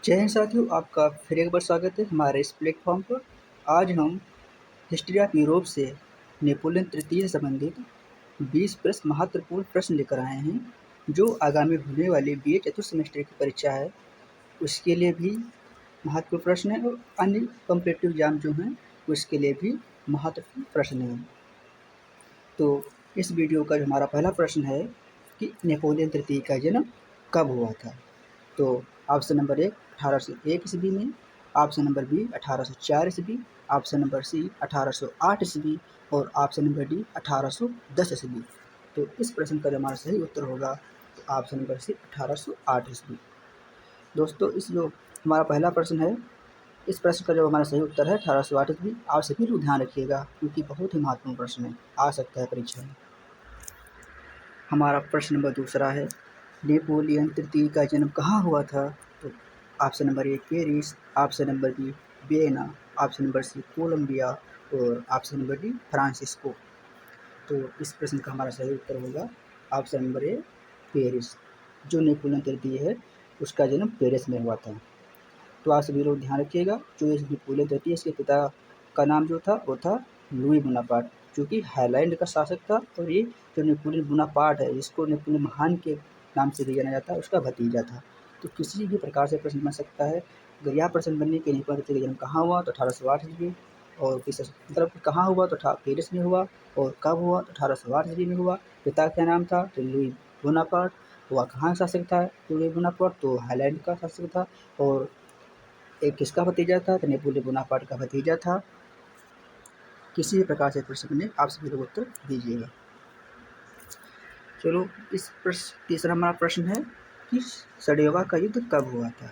जय हिंद साथियों, आपका फिर एक बार स्वागत है हमारे इस प्लेटफॉर्म पर। आज हम हिस्ट्री ऑफ यूरोप से नेपोलियन तृतीय से संबंधित 20 प्लस महत्वपूर्ण प्रश्न लेकर आए हैं, जो आगामी होने वाली बीए चतुर्थ सेमेस्टर की परीक्षा है उसके लिए भी महत्वपूर्ण प्रश्न है, और अन्य कॉम्पिटिटिव एग्जाम जो हैं उसके लिए भी महत्वपूर्ण प्रश्न हैं। तो इस वीडियो का जो हमारा पहला प्रश्न है कि नेपोलियन तृतीय का जन्म कब हुआ था। तो ऑप्शन नंबर 1 1801 ईस्वी में, ऑप्शन नंबर बी 1804 ईस्वी, ऑप्शन नंबर सी 1808 ईस्वी और ऑप्शन नंबर डी 1810 ईस्वी। तो इस प्रश्न का जो हमारा सही उत्तर होगा तो ऑप्शन नंबर सी 1808 ईस्वी। दोस्तों, इस जो हमारा पहला प्रश्न है, इस प्रश्न का जो हमारा सही उत्तर है 1808 ईस्वी। आप सभी लोग ध्यान रखिएगा क्योंकि बहुत ही महत्वपूर्ण प्रश्न है, आ सकता है परीक्षा में। हमारा प्रश्न नंबर दूसरा है, नेपोलियन तृतीय का जन्म कहाँ हुआ था। तो option number A Paris, option number B Vienna, option number C Colombia और ऑप्शन नंबर डी फ्रांसिस्को। तो इस प्रश्न का हमारा सही उत्तर होगा ऑप्शन नंबर ए पेरिस। जो नेपोलियन तृतीय है उसका जन्म पेरिस में हुआ था। तो आप सभी लोग ध्यान रखिएगा, जो इस नेपोलियन तृतीय इसके पिता का नाम जो था वो था लुई बोनापार्ट, जो कि हाईलैंड का शासक था। और ये जो नेपोलियन बोनापार्ट है, जिसको नेपोलियन महान के नाम से भी जाना जाता है, उसका भतीजा था। तो किसी भी प्रकार से प्रश्न बन सकता है। अगर यह प्रश्न बनने के नेपोलियन तृतीय का जन्म कहाँ हुआ तो 1808 ईस्वी, और किस मतलब कहाँ हुआ तो पेरिस में हुआ, और कब हुआ तो 1808 ईस्वी में हुआ। पिता का नाम था तो लुई बोनापार्ट। वह कहाँ शासक था तो लुई बोनापार्ट तो हाईलैंड का शासक था। और एक किसका भतीजा था तो नेपोलियन बोनापार्ट का भतीजा था। किसी भी प्रकार से प्रश्न बने आप सभी लोग उत्तर दीजिएगा। चलो, इस प्रश्न तीसरा हमारा प्रश्न है कि सडेवा का युद्ध कब हुआ था।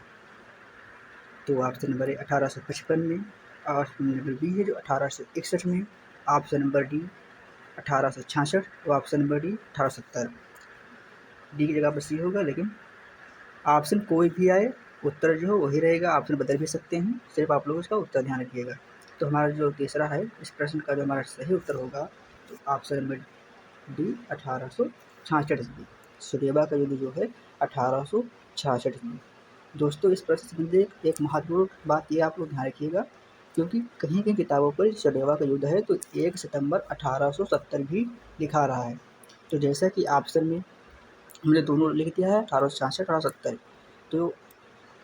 तो ऑप्शन नंबर ए 1855 में, ऑप्शन नंबर बी है जो 1861 में, ऑप्शन नंबर डी 1866 और ऑप्शन नंबर डी 1870। डी की जगह पर सी होगा, लेकिन ऑप्शन कोई भी आए उत्तर जो हो वही रहेगा। ऑप्शन बदल भी सकते हैं, सिर्फ आप लोग उसका उत्तर ध्यान रखिएगा। तो हमारा जो तीसरा है इस प्रश्न का जो हमारा सही उत्तर होगा तो ऑप्शन नंबर डी 1866 ईस्वी। सुडेवा का युद्ध जो है 1866 ईस्वी। दोस्तों, इस प्रश्न से संबंधित एक महत्वपूर्ण बात ये आप लोग ध्यान रखिएगा, क्योंकि कहीं कहीं किताबों पर सडेवा का युद्ध है तो 1 सितंबर 1870 भी लिखा रहा है। तो जैसा कि ऑप्शन में हमने दोनों लिख दिया है 1866 1870, तो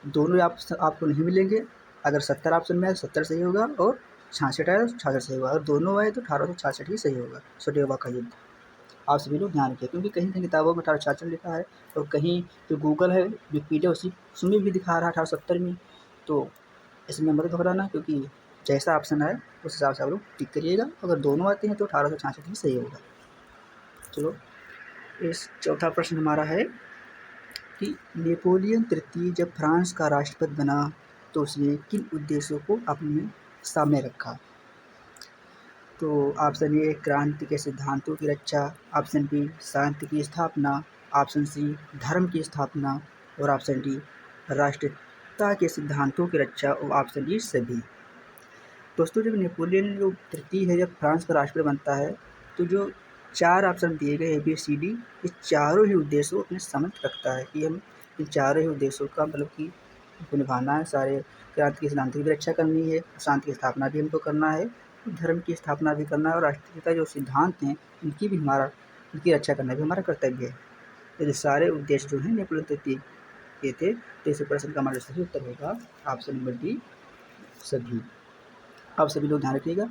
दोनों आपको नहीं मिलेंगे। अगर 70 ऑप्शन में आए 70 सही होगा, और 66 आए तो 66 सही होगा, और दोनों आए तो 1866 ही सही होगा। सडेवा का युद्ध आप सभी लोग ध्यान रखिए, क्योंकि कहीं कहीं किताबों में 1866 लिखा है और कहीं जो गूगल है विकिपीडिया उसमें भी दिखा रहा है 1870 में। तो इसमें मत घबराना, क्योंकि जैसा ऑप्शन आए उस हिसाब से आप लोग टिक करिएगा। अगर दोनों आते हैं तो 1866 ही सही होगा। चलो, इस चौथा प्रश्न हमारा है कि नेपोलियन तृतीय जब फ्रांस का राष्ट्रपति बना तो उसने किन उद्देश्यों को अपने सामने रखा। तो ऑप्शन ए क्रांति के सिद्धांतों की रक्षा, ऑप्शन बी शांति की स्थापना, ऑप्शन सी धर्म की स्थापना और ऑप्शन डी राष्ट्रीयता के सिद्धांतों की रक्षा और ऑप्शन डी सभी। दोस्तों, जब नेपोलियन जो तृतीय है जब फ्रांस का राष्ट्रपति बनता है तो जो 4 ऑप्शन दिए गए ABCD, ये चारों ही उद्देश्यों को अपने समझ रखता है कि हम इन चारों ही उद्देश्यों का मतलब कि हमको निभाना है। सारे क्रांति के सिद्धांतों की भी रक्षा करनी है, शांति की स्थापना भी हमको करना है, धर्म की स्थापना भी करना है, और राष्ट्रीयता जो सिद्धांत हैं इनकी रक्षा करना भी हमारा कर्तव्य है। यदि सारे उद्देश्य जो हैं नेपोलियन तृतीय के थे तो इस प्रश्न का हमारा सही उत्तर होगा ऑप्शन नंबर डी सभी। आप सभी लोग ध्यान रखिएगा,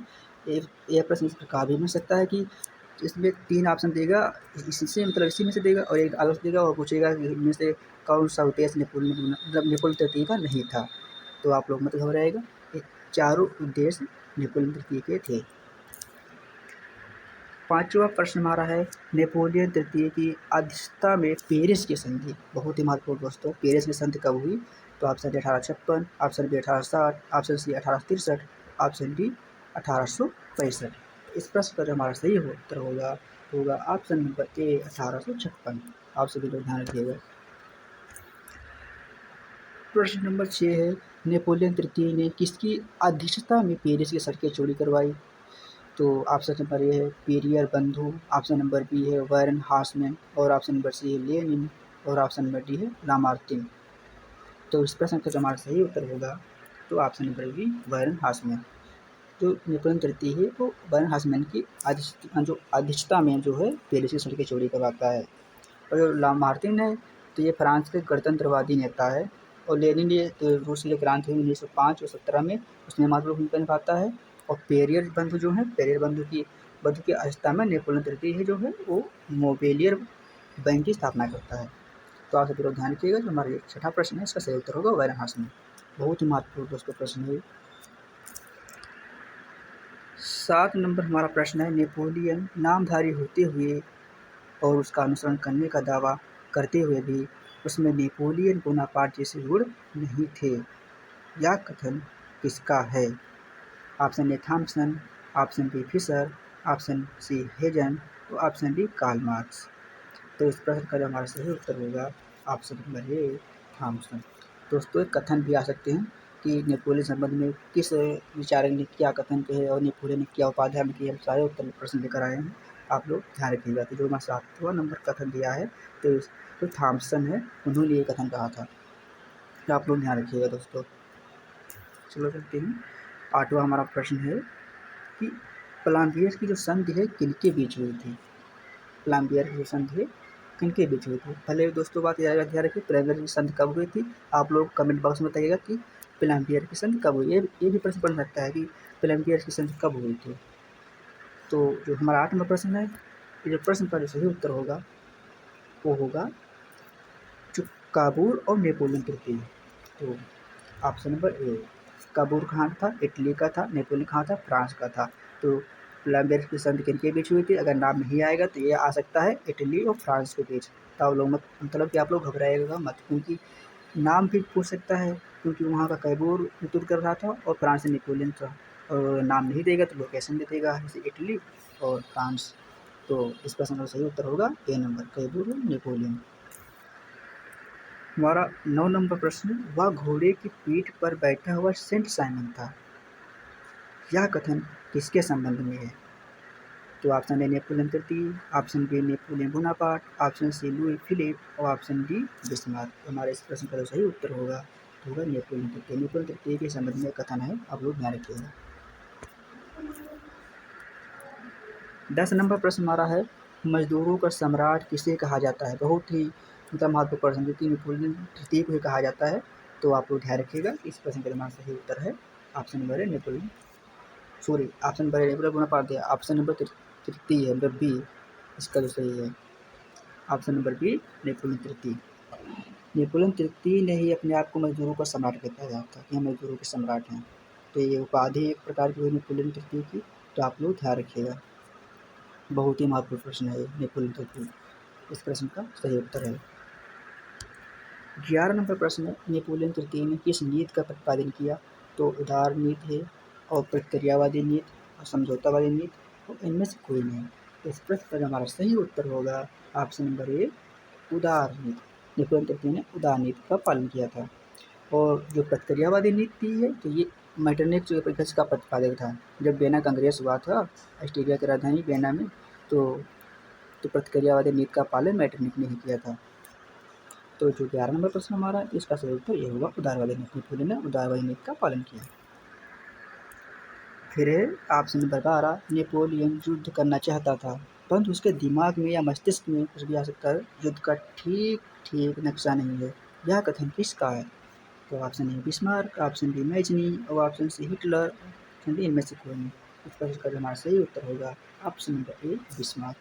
यह प्रश्न इस प्रकार भी मिल सकता है कि इसमें 3 ऑप्शन देगा, इसी में से देगा, और एक अलग देगा और पूछेगा कि इनमें से कौन सा उद्देश्य नेपोलियन तृतीय का नहीं था। तो आप लोग मत घबराइएगा, ये चारों उद्देश्य नेपोलियन तृतीय के थे। 5वां प्रश्न हमारा है, नेपोलियन तृतीय की अध्यक्षता में पेरिस की संधि। बहुत ही महत्वपूर्ण दोस्तों, पेरिस की संधि कब हुई। तो option D 1856, option B 1860, option C 1863, option D 1865। इस प्रश्न का जो हमारा सही उत्तर होगा ऑप्शन नंबर ए 1856। आप सभी लोग ध्यान रखिएगा। प्रश्न नंबर 6 है, नेपोलियन तृतीय ने किसकी अध्यक्षता में पेरिस की सड़कें चौड़ी करवाई। तो ऑप्शन नंबर ए है पेरियर बंधु, ऑप्शन नंबर बी है वारन हासमैन और ऑप्शन नंबर सी है लेनिन और ऑप्शन नंबर डी है लामार्टिन। तो इस प्रश्न का जो हमारा सही उत्तर होगा तो ऑप्शन नंबर बी वारन हार्समैन। जो नेपोलियन तृतीय है वो वारन हार्समैन की अध्यक्षता में जो है पेरिस की सड़कें चौड़ी करवाता है। और जो लामार्टिन है तो ये फ्रांस के गणतंत्रवादी नेता है। और लेनिन ये तो रूस की जो क्रांति हुई 1905 और 17 में उसमें महत्वपूर्ण भूमिका निभाता है। और पेरियर बंधु जो है पेरियर बंधु की अध्यक्षता में नेपोलियन तृतीय जो है वो मोबेलियर बैंक की स्थापना करता है। तो आप सभी लोग ध्यान रखिएगा जो हमारा छठा प्रश्न है इसका सही उत्तर होगा वारन हार्समैन। बहुत ही महत्वपूर्ण दोस्तों प्रश्न है। 7 नंबर हमारा प्रश्न है नेपोलियन नामधारी होते हुए और उसका अनुसरण करने का दावा करते हुए भी उसमें नेपोलियन बोनापार्ट जैसे गुण नहीं थे। यह कथन किसका है? Option A Thomson, option B Fisher, option C Hazen और ऑप्शन डी कार्ल मार्क्स। तो इस प्रश्न का जो हमारा सही उत्तर होगा ऑप्शन नंबर ए थॉम्सन। दोस्तों एक कथन भी आ सकते हैं कि नेपोलियन संबंध में किस विचारक ने क्या कथन कहे और नेपोलियन ने क्या उपाध्याय किए, हम सारे उत्तर प्रश्न लेकर आए हैं। आप लोग ध्यान रखिएगा। तो जो हमारा 7वां नंबर कथन दिया है तो जो थॉम्सन है उन्होंने ये कथन कहा था। तो आप लोग ध्यान रखिएगा दोस्तों। चलो चलते हैं। 8वां हमारा प्रश्न है कि प्लाम्बियर की जो संधि है किनके बीच हुई थी? प्लाम्बियर की जो संधि है किनके बीच हुई थी? पहले दोस्तों बात याद रखिए प्लाम्बियर की संधि कब हुई थी? आप लोग कमेंट बॉक्स में बताइएगा कि प्लाम्बियर की संधि कब हुई। ये भी प्रश्न बन सकता है कि प्लाम्बियर की संधि कब हुई थी। तो जो हमारा 8 नंबर प्रश्न है ये जो प्रश्न का जो सही उत्तर होगा वो होगा काबूल और नेपोलियन तृतीय। तो ऑप्शन नंबर ए काबूल कहाँ था? इटली का था। नेपोलियन कहाँ था? फ्रांस का था। तो प्लाम्बियर की संधि किनके बीच हुई थी? अगर नाम नहीं आएगा तो ये आ सकता है इटली और फ्रांस के बीच। तो आप लोग मत मतलब कि आप लोग घबराइएगा मत, क्योंकि नाम भी पूछ सकता है, क्योंकि वहाँ का कैबूल नेतृत्व कर रहा था और फ्रांस से नेपोलियन था। और नाम नहीं देगा तो लोकेशन दे देगा, जैसे इटली और फ्रांस। तो इस प्रश्न का सही उत्तर होगा ए नंबर कैबूल और नेपोलियन। हमारा 9 नंबर प्रश्न, वह घोड़े की पीठ पर बैठा हुआ सेंट साइमन था। यह कथन किसके संबंध में है? तो ऑप्शन ए नेपोलियन तृतीय, option B Napoleon Bonaparte, option C Louis Philippe और ऑप्शन डी बिस्मार्क। हमारे इस प्रश्न का जो सही उत्तर होगा तो होगा नेपोलियन तृतीय। नेपोलियन तृतीय के संबंध में कथन है, आप लोग ध्यान रखिएगा। 10 नंबर प्रश्न हमारा है मजदूरों का सम्राट किसे कहा जाता है? बहुत ही मतलब महत्वपूर्ण प्रश्न, क्योंकि नेपोलियन तृतीय को ही कहा जाता है। तो आप लोग ध्यान रखिएगा इस प्रश्न का हमारा सही उत्तर है ऑप्शन नंबर है Napoleon option number Napoleon Bonaparte दिया, ऑप्शन नंबर तृतीय है नंबर बी इसका जो सही है ऑप्शन नंबर बी नेपोलियन तृतीय। नेपोलियन तृतीय ने ही अपने आप को मजदूरों का सम्राट कहता था कि हम मजदूरों के सम्राट हैं। तो ये उपाधि एक प्रकार की हुई नेपोलियन तृतीय की। तो आप लोग ध्यान रखिएगा, बहुत ही महत्वपूर्ण प्रश्न है नेपोलियन तृतीय। इस प्रश्न का सही उत्तर है 11 नंबर प्रश्न है नेपोलियन तृतीय ने किस नीति का प्रतिपादन किया? तो उदार नीति है और प्रतिक्रियावादी नीति और समझौतावादी नीति और इनमें से कोई नहीं। इस प्रश्न का हमारा सही उत्तर होगा ऑप्शन नंबर ए उदार नीति। नेपोलियन तृतीय ने उदार नीति का पालन किया था। और जो प्रतिक्रियावादी नीति है तो ये मेटरनिख जो का प्रतिपादक था। जब बेना कांग्रेस हुआ था ऑस्ट्रेलिया की राजधानी बेना में, तो प्रतिक्रियावादी नीति का पालन मेटरनिख ने ही किया था। तो जो 11 नंबर प्रश्न हमारा इसका सही उत्तर ये होगा उदारवादी नीति। नेपोलियन ने उदारवादी नीति का पालन किया। फिर है ऑप्शन नंबर 12 नेपोलियन युद्ध करना चाहता था परंतु उसके दिमाग में या मस्तिष्क में कुछ भी आ सकता है, युद्ध का ठीक नक्शा नहीं है। यह कथन किसका है? तो option A Bismarck, option B Mazzini और option C Hitler, option D इनमें से कोई नहीं। इस प्रश्न का हमारा सही उत्तर होगा ऑप्शन नंबर ए बिस्मार्क।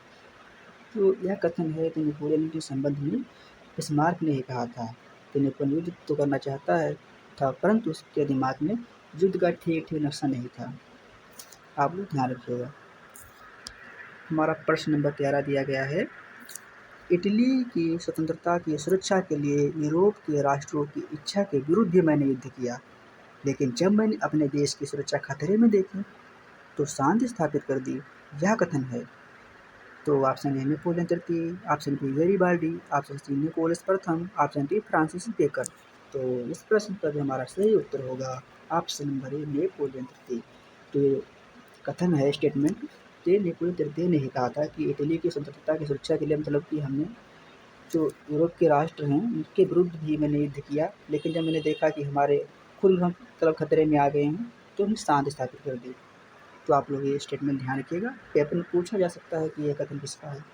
तो यह कथन है तो नेपोलियन के संबंध में बिस्मार्क ने ही कहा था कि नेपोलियन युद्ध तो करना चाहता था परंतु उसके दिमाग में युद्ध का ठीक नक्शा नहीं था। आप लोग ध्यान रखिएगा। हमारा प्रश्न नंबर 13 दिया गया है इटली की स्वतंत्रता की सुरक्षा के लिए यूरोप के राष्ट्रों की इच्छा के विरुद्ध भी मैंने युद्ध किया, लेकिन जब मैंने अपने देश की सुरक्षा खतरे में देखी तो शांति स्थापित कर दी। यह कथन है। तो ऑप्शन ए नेपोलियन तृतीय, option B Garibaldi, option C Nicholas प्रथम, ऑप्शन डी फ्रांसिस बेकर। तो इस प्रश्न का जो हमारा सही उत्तर होगा ऑप्शन नंबर ए नेपोलियन तृतीय। तो कथन है स्टेटमेंट कि नेपोलियन तृतीय ने ही कहा था कि इटली की स्वतंत्रता की सुरक्षा के लिए मतलब कि हमने जो यूरोप के राष्ट्र हैं उनके विरुद्ध भी मैंने युद्ध किया, लेकिन जब मैंने देखा कि हमारे खुद हम मतलब खतरे में आ गए हैं तो हमने शांति स्थापित कर दी। तो आप लोग ये स्टेटमेंट ध्यान रखिएगा, पेपर में पूछा जा सकता है कि यह कथन किसका है।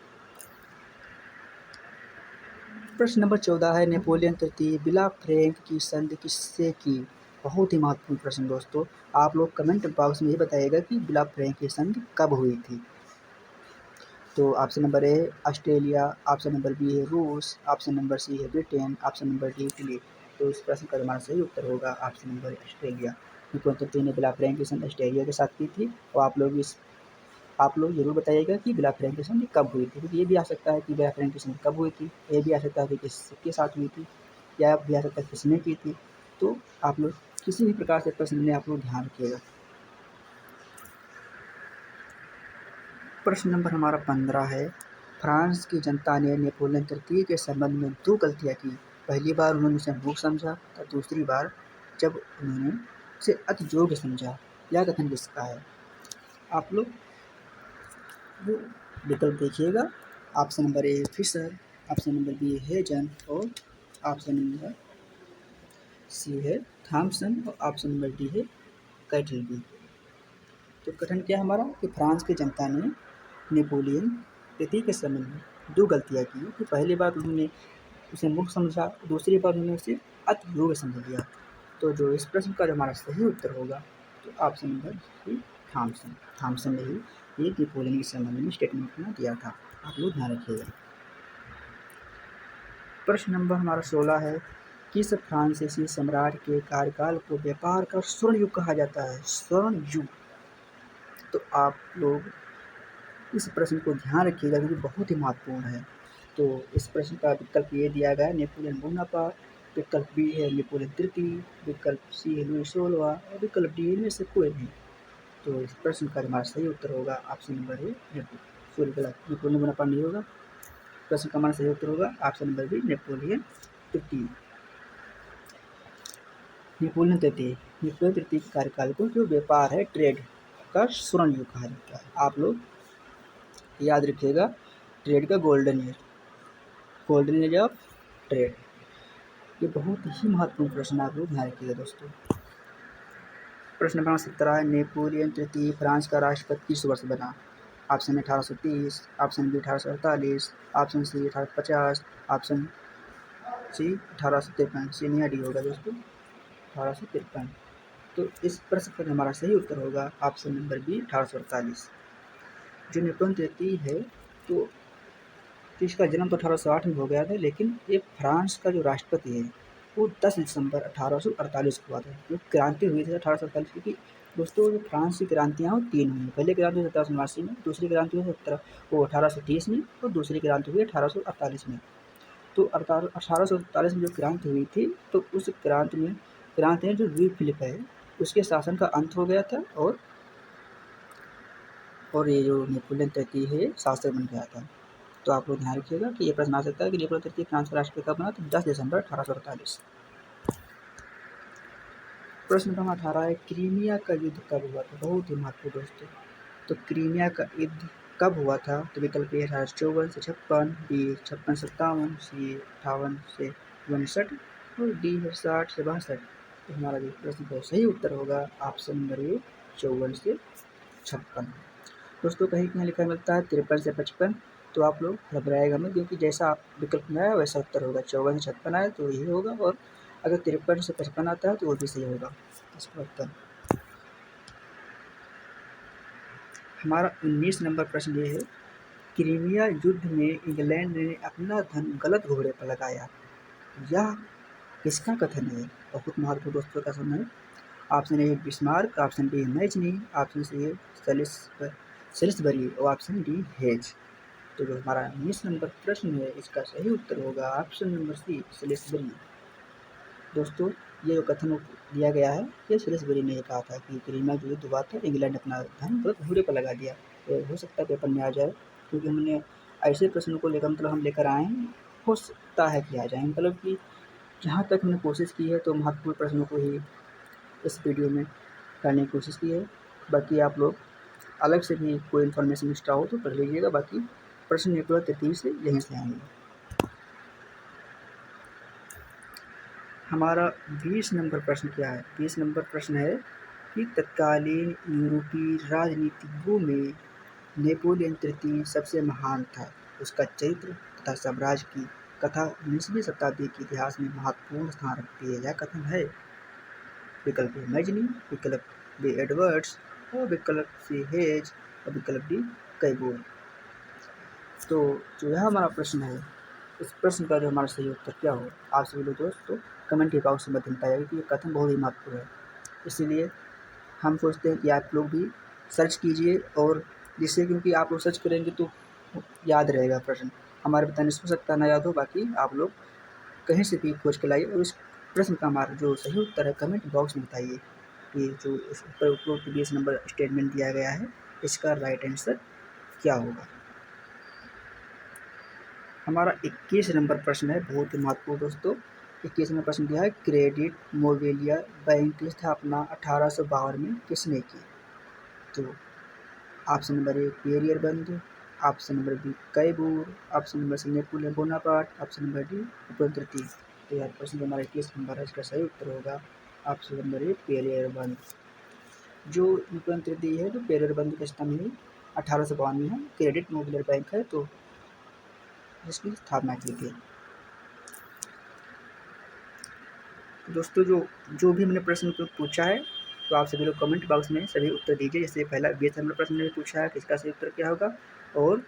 प्रश्न नंबर 14 है, नेपोलियन तृतीय विला फ्रैंक की संधि किससे की? बहुत ही महत्वपूर्ण प्रश्न दोस्तों, आप लोग कमेंट बॉक्स में ये बताइएगा कि विला फ्रैंक की संधि कब हुई थी। तो option number A Australia, option number B है रूस, ऑप्शन नंबर सी है Britain, option number D Italy. तो इस प्रश्न का हमारा सही उत्तर होगा ऑप्शन नंबर ऑस्ट्रेलिया। नेपोलियन तृतीय ने विला फ्रैंक की संधि ऑस्ट्रेलिया के साथ की थी। और आप लोग जरूर बताइएगा कि विला फ्रैंक की संधि कब हुई थी, क्योंकि ये भी आ सकता है कि विला फ्रैंक की संधि कब हुई थी, ये भी आ सकता है कि किसके साथ हुई थी, या भी आ सकता है किसने की थी। तो आप लोग किसी भी प्रकार से प्रश्न में आप लोग ध्यान रखिएगा। प्रश्न नंबर हमारा 15 है, फ्रांस की जनता ने नेपोलियन तृतीय के संबंध में 2 गलतियाँ की। पहली बार उन्होंने उसे मूर्ख समझा और दूसरी बार जब उन्होंने उसे अति योग्य समझा। यह कथन किसका है? आप लोग वो विकल्प देखिएगा। Option number A Fisher, option number B Hazen और ऑप्शन नंबर सी है थॉमसन और ऑप्शन नंबर डी है कैटलबी। तो कथन क्या हमारा कि फ्रांस की जनता ने नेपोलियन तृतीय के संबंध में 2 गलतियाँ की कि पहली बार उन्होंने उसे मूर्ख समझा, दूसरी बार उन्होंने उसे अति योग्य समझ लिया। तो जो इस प्रश्न का जो हमारा सही उत्तर होगा तो ऑप्शन नंबर सी थॉमसन ने ही ये नेपोलियन के संबंध में स्टेटमेंट अपना दिया था। आप लोग ध्यान रखिएगा। प्रश्न नंबर हमारा 16 है, किस फ्रांसीसी सम्राट के कार्यकाल को व्यापार का स्वर्ण युग कहा जाता है? स्वर्ण युग। तो आप लोग इस प्रश्न को ध्यान रखिएगा क्योंकि बहुत ही महत्वपूर्ण है। तो इस प्रश्न का विकल्प ये दिया गया है नेपोलियन बोनापार्ट, विकल्प बी है नेपोलियन तृतीय, विकल्प सी है लुई 16 और विकल्प डी इनमें से कोई नहीं। तो इस प्रश्न का हमारा सही उत्तर होगा ऑप्शन नंबर ए नेपोलियन बोनापार्ट नहीं होगा। प्रश्न का हमारा सही उत्तर होगा ऑप्शन नंबर बी नेपोलियन तृतीय। नेपोलियन तृतीय के कार्यकाल को जो व्यापार है ट्रेड का स्वर्ण युग कहा जाता है। आप लोग याद रखिएगा, ट्रेड का गोल्डन एज ऑफ ट्रेड। ये बहुत ही महत्वपूर्ण प्रश्न आप लोग ध्यान रखिएगा दोस्तों। प्रश्न नंबर 17 है, नेपोलियन तृतीय फ्रांस का राष्ट्रपति किस वर्ष बना? Option 1830, option B 1848, option C 1850, option C 1853। C नहीं डी होगा दोस्तों 1853। तो इस प्रश्न का हमारा सही उत्तर होगा ऑप्शन नंबर बी 1848। जो नेपोलियन तृतीय है तो इसका जन्म तो 1808 में हो गया था, लेकिन ये फ्रांस का जो राष्ट्रपति है वो 10 दिसंबर 1848 को हुआ था। जो क्रांति हुई थी 1848 की, दोस्तों जो फ्रांस की क्रांतियाँ वो 3 हुई। पहले क्रांति हुई 1789 में, दूसरी क्रांति हुई 1830 में और दूसरी क्रांति हुई 1848 में। तो 1848 में जो क्रांति हुई थी तो उस क्रांति में जो लुई फिलिप है उसके शासन का अंत हो गया था और ये जो नेपोलियन तृतीय है शासक बन गया था। तो आप लोग ध्यान रखिएगा कि ये प्रश्न आ सकता है कि नेपोलियन तृतीय फ्रांस का राष्ट्रपति कब बना? तो 10 दिसंबर 1848। प्रश्न नंबर 18 है, क्रीमिया का युद्ध कब हुआ था? बहुत ही महत्वपूर्ण दोस्तों। तो क्रीमिया का युद्ध कब हुआ था? तो विकल्प ए 1854 से 56, बी 56-57, सी 58 से 59 और डी है 60 से 62। तो हमारा जो प्रश्न का सही उत्तर होगा ऑप्शन नंबर ए 54 से 56। दोस्तों कहीं कहीं लिखा मिलता है 53 से 55, तो आप लोग घबराएगा मत क्योंकि जैसा आप विकल्प में आया वैसा उत्तर होगा। 54 से 56 आया तो यही होगा, और अगर 53 से 55 आता है तो वो भी सही होगा इसका उत्तर। हमारा 19 नंबर प्रश्न ये है, क्रीमिया युद्ध में इंग्लैंड ने अपना धन गलत घोड़े पर लगाया, यह किसका कथन है? बहुत महत्वपूर्ण दोस्तों का कथन है। Option A Bismarck, option B Mazzini, option C है सेलिसबरी और ऑप्शन डी हेज। तो जो हमारा 19 नंबर प्रश्न है इसका सही उत्तर होगा ऑप्शन नंबर सी सेलिसबरी। दोस्तों ये जो कथन दिया गया है ये सेलिसबरी ने कहा था कि क्रीमिया जो युद्ध हुआ था इंग्लैंड अपना धन गलत घोड़े पर लगा दिया। तो हो सकता है पेपर में आ जाए क्योंकि हमने ऐसे प्रश्नों को लेकर मतलब हम लेकर आए हैं, हो सकता है कि आ जाए। मतलब कि जहाँ तक हमने कोशिश की है तो महत्वपूर्ण प्रश्नों को ही इस वीडियो में करने की कोशिश की है। बाकी आप लोग अलग से भी कोई इन्फॉर्मेशन एक्स्ट्रा हो तो पढ़ लीजिएगा। बाकी प्रश्न नेपोलियन तृतीय से यहीं से आएंगे। हमारा 20 नंबर प्रश्न क्या है? 20 नंबर प्रश्न है कि तत्कालीन यूरोपीय राजनीतिज्ञों में नेपोलियन तृतीय सबसे महान था। उसका चरित्र तथा साम्राज्य की कथा 19वीं शताब्दी के इतिहास में महत्वपूर्ण स्थान रखती है। यह कथन है विकल्प ए मैजनी, विकल्प बी एडवर्ड्स और विकल्प सी हेज और विकल्प डी कैबोर। तो जो यह हमारा प्रश्न है, इस प्रश्न का जो हमारा सही उत्तर क्या हो, आप सभी लोग दोस्तों कमेंट के बॉक्स में बताइएगा कि ये कथन बहुत ही महत्वपूर्ण है। इसीलिए हम सोचते हैं कि आप लोग भी सर्च कीजिए, और जिससे क्योंकि आप लोग सर्च करेंगे तो याद रहेगा प्रश्न। हमारे बताने से हो सकता ना याद हो, बाकी आप लोग कहीं से भी खोज के लाइए और इस प्रश्न का हमारा जो सही उत्तर है कमेंट बॉक्स में बताइए कि जो इस पर उपरोक्त 20 नंबर स्टेटमेंट दिया गया है इसका राइट आंसर क्या होगा। हमारा 21 नंबर प्रश्न है, बहुत ही महत्वपूर्ण दोस्तों। 21 नंबर प्रश्न दिया है क्रेडिट मोबिलिया बैंक की स्थापना 1852 में किसने की? तो ऑप्शन नंबर ए पेरियर बंधु, option number B Cavour, option number C Napoleon Bonaparte, option number D Napoleon तृतीय। तो यार प्रश्न जो हमारा 21 नंबर है इसका सही उत्तर होगा ऑप्शन नंबर ए पेरियर बंधु। जो नेपोलियन तृतीय है जो पेरियर बंधु की स्थापना हुई 1852 में है। क्रेडिट मोबिलियर बैंक है तो जिसकी स्थापना की थी। दोस्तों जो भी मैंने प्रश्न पूछा है तो आप सभी लोग कमेंट बॉक्स में सभी उत्तर दीजिए। जैसे पहला 20 नंबर प्रश्न मैंने पूछा है कि इसका सही उत्तर क्या होगा, और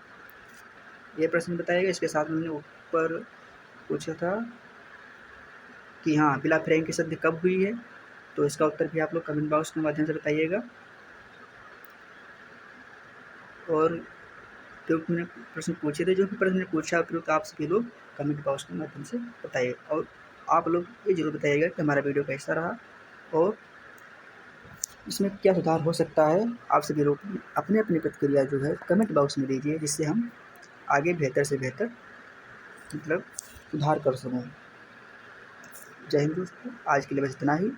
ये प्रश्न बताइएगा। इसके साथ मैंने ऊपर पूछा था कि हाँ विला फ्रैंक की संधि कब हुई है, तो इसका उत्तर भी आप लोग कमेंट बॉक्स के माध्यम से बताइएगा। और जो मैंने प्रश्न पूछे थे, जो भी प्रश्न मैंने पूछा उपयुक्त आप सभी लोग कमेंट बॉक्स के माध्यम से बताइए। और आप लोग ये जरूर बताइएगा कि हमारा वीडियो कैसा रहा और इसमें क्या सुधार हो सकता है। आप सभी लोग अपनी अपनी प्रतिक्रिया जो है कमेंट बॉक्स में दीजिए, जिससे हम आगे बेहतर से बेहतर मतलब सुधार कर सकें। जय हिंद दोस्तों, आज के लिए बस इतना ही।